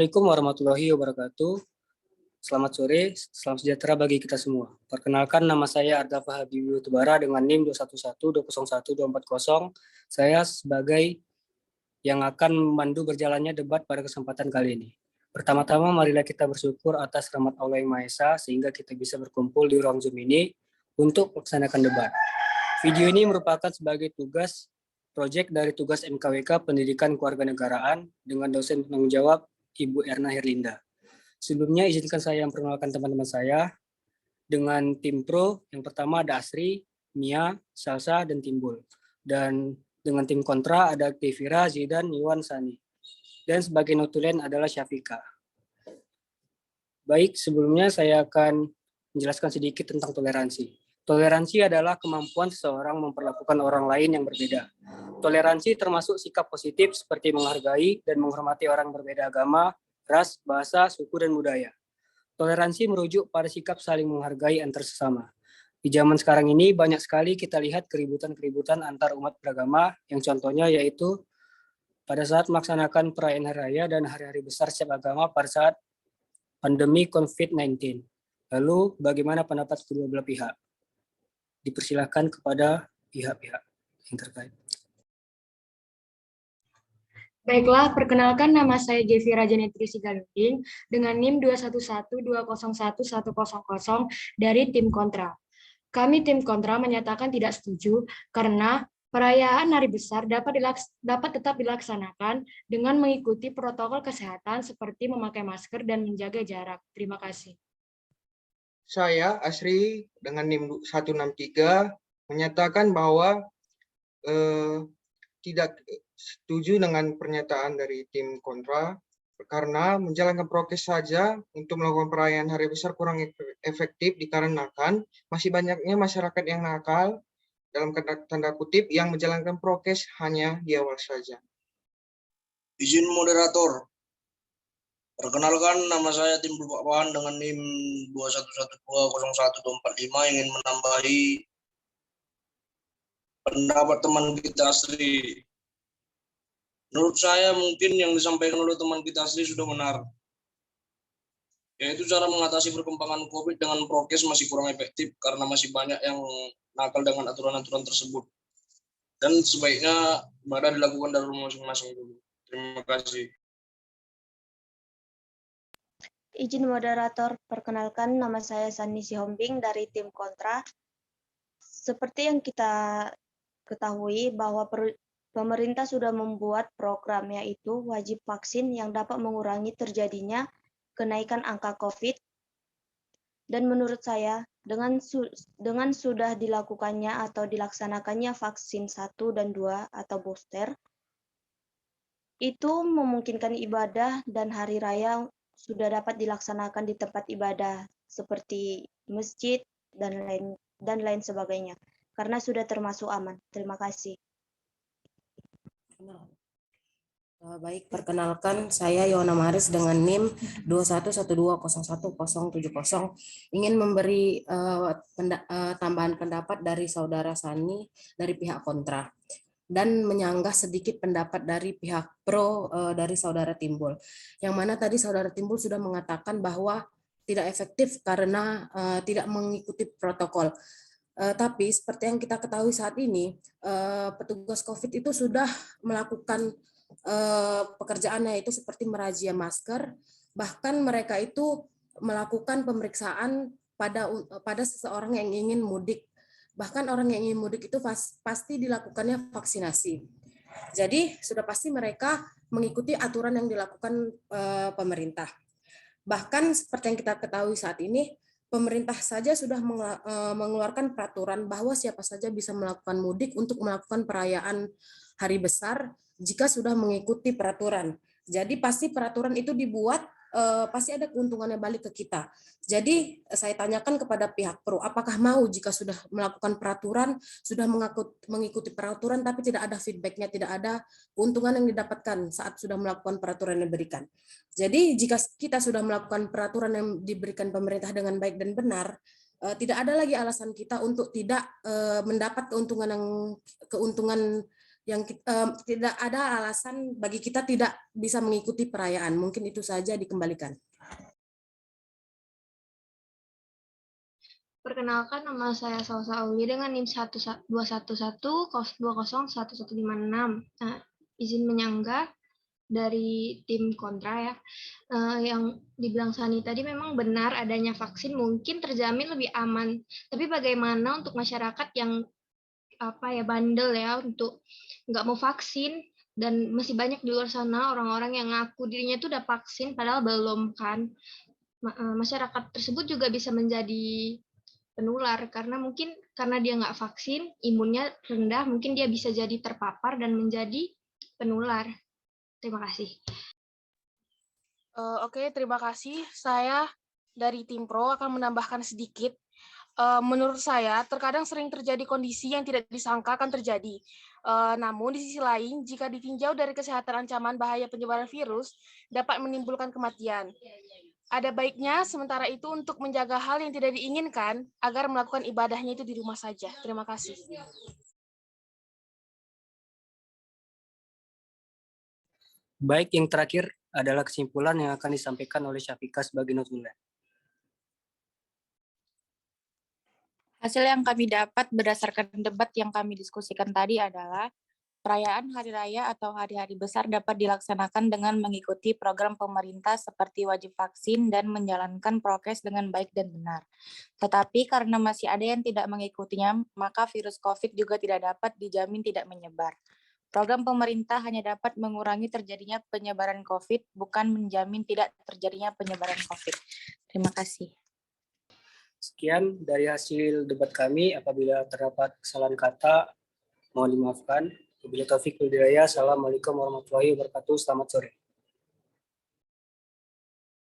Assalamualaikum warahmatullahi wabarakatuh. Selamat sore, salam sejahtera bagi kita semua. Perkenalkan, nama saya Ardafa Habibie Utubara dengan NIM 211201240. Saya sebagai yang akan memandu berjalannya debat pada kesempatan kali ini. Pertama-tama, marilah kita bersyukur atas rahmat Allah yang Maha Esa sehingga kita bisa berkumpul di ruang Zoom ini untuk melaksanakan debat. Video ini merupakan sebagai tugas proyek dari tugas MKWK Pendidikan Kewarganegaraan dengan dosen penanggung jawab Ibu Erna Herlinda. Sebelumnya izinkan saya memperkenalkan teman-teman saya dengan tim pro. Yang pertama ada Asri, Mia, Salsa, dan Timbul. Dan dengan tim kontra ada Devira, Zidan, Iwan, Sani. Dan sebagai notulen adalah Syafika. Baik, sebelumnya saya akan menjelaskan sedikit tentang toleransi. Toleransi adalah kemampuan seseorang memperlakukan orang lain yang berbeda. Toleransi termasuk sikap positif seperti menghargai dan menghormati orang berbeda agama, ras, bahasa, suku, dan budaya. Toleransi merujuk pada sikap saling menghargai antar sesama. Di zaman sekarang ini banyak sekali kita lihat keributan-keributan antar umat beragama, yang contohnya yaitu pada saat melaksanakan perayaan hari raya dan hari-hari besar setiap agama pada saat pandemi COVID-19. Lalu bagaimana pendapat kedua belah pihak? Dipersilahkan kepada pihak-pihak yang terkait. Baiklah, perkenalkan nama saya Devira Janitri Sigaluding dengan NIM 211201100 dari tim kontra. Kami tim kontra menyatakan tidak setuju karena perayaan hari besar dapat tetap dilaksanakan dengan mengikuti protokol kesehatan seperti memakai masker dan menjaga jarak. Terima kasih. Saya, Asri, dengan NIM 163, menyatakan bahwa tidak setuju dengan pernyataan dari tim kontra, karena menjalankan prokes saja untuk melakukan perayaan hari besar kurang efektif dikarenakan masih banyaknya masyarakat yang nakal, dalam tanda kutip, yang menjalankan prokes hanya di awal saja. Izin moderator. Perkenalkan, nama saya Timbul Pakpahan dengan NIM 211201245 ingin menambahi pendapat teman kita Asri. Menurut saya mungkin yang disampaikan oleh teman kita Asri sudah benar. Yaitu cara mengatasi perkembangan COVID dengan prokes masih kurang efektif karena masih banyak yang nakal dengan aturan-aturan tersebut. Dan sebaiknya ibadah dilakukan dari rumah masing-masing dulu. Terima kasih. Izin moderator, perkenalkan nama saya Sani Sihombing dari tim kontra. Seperti yang kita ketahui bahwa pemerintah sudah membuat program yaitu wajib vaksin yang dapat mengurangi terjadinya kenaikan angka COVID. Dan menurut saya dengan sudah dilakukannya atau dilaksanakannya vaksin 1 dan 2 atau booster, itu memungkinkan ibadah dan hari raya sudah dapat dilaksanakan di tempat ibadah seperti masjid dan lain sebagainya karena sudah termasuk aman. Terima kasih. Baik, perkenalkan saya Yona Maris dengan NIM 211201070 ingin memberi tambahan pendapat dari saudara Sani dari pihak kontra dan menyanggah sedikit pendapat dari pihak pro dari saudara Timbul. Yang mana tadi saudara Timbul sudah mengatakan bahwa tidak efektif karena tidak mengikuti protokol. Tapi seperti yang kita ketahui saat ini, petugas COVID itu sudah melakukan pekerjaannya itu seperti merazia masker, bahkan mereka itu melakukan pemeriksaan pada seseorang yang ingin mudik. Bahkan orang yang ingin mudik itu pasti dilakukannya vaksinasi. Jadi sudah pasti mereka mengikuti aturan yang dilakukan pemerintah. Bahkan seperti yang kita ketahui saat ini, pemerintah saja sudah mengeluarkan peraturan bahwa siapa saja bisa melakukan mudik untuk melakukan perayaan hari besar jika sudah mengikuti peraturan. Jadi pasti peraturan itu dibuat, pasti ada keuntungannya balik ke kita. Jadi saya tanyakan kepada pihak pro, apakah mau jika sudah melakukan peraturan, sudah mengikuti peraturan tapi tidak ada feedbacknya, tidak ada keuntungan yang didapatkan saat sudah melakukan peraturan yang diberikan. Jadi jika kita sudah melakukan peraturan yang diberikan pemerintah dengan baik dan benar, tidak ada lagi alasan kita untuk tidak mendapat keuntungan tidak ada alasan bagi kita tidak bisa mengikuti perayaan. Mungkin itu saja, dikembalikan. Perkenalkan, nama saya Salsa Auli dengan NIM 211-201-1156. Izin menyanggah dari tim kontra ya. Yang dibilang Sani tadi memang benar, adanya vaksin mungkin terjamin lebih aman. Tapi bagaimana untuk masyarakat yang bandel ya untuk nggak mau vaksin, dan masih banyak di luar sana orang-orang yang ngaku dirinya itu udah vaksin padahal belum kan. Masyarakat tersebut juga bisa menjadi penular karena mungkin karena dia nggak vaksin, imunnya rendah, mungkin dia bisa jadi terpapar dan menjadi penular. Terima kasih. Oke, terima kasih. Saya dari tim Pro akan menambahkan sedikit. Menurut saya, terkadang sering terjadi kondisi yang tidak disangka akan terjadi. Namun, di sisi lain, jika ditinjau dari kesehatan ancaman bahaya penyebaran virus, dapat menimbulkan kematian. Ada baiknya sementara itu untuk menjaga hal yang tidak diinginkan agar melakukan ibadahnya itu di rumah saja. Terima kasih. Baik, yang terakhir adalah kesimpulan yang akan disampaikan oleh Syafika sebagai notulen. Hasil yang kami dapat berdasarkan debat yang kami diskusikan tadi adalah perayaan hari raya atau hari-hari besar dapat dilaksanakan dengan mengikuti program pemerintah seperti wajib vaksin dan menjalankan prokes dengan baik dan benar. Tetapi karena masih ada yang tidak mengikutinya, maka virus COVID juga tidak dapat dijamin tidak menyebar. Program pemerintah hanya dapat mengurangi terjadinya penyebaran COVID, bukan menjamin tidak terjadinya penyebaran COVID. Terima kasih. Sekian dari hasil debat kami. Apabila terdapat kesalahan kata, mohon dimaafkan. Wabillahi taufiq wal hidayah. Assalamualaikum warahmatullahi wabarakatuh. Selamat sore.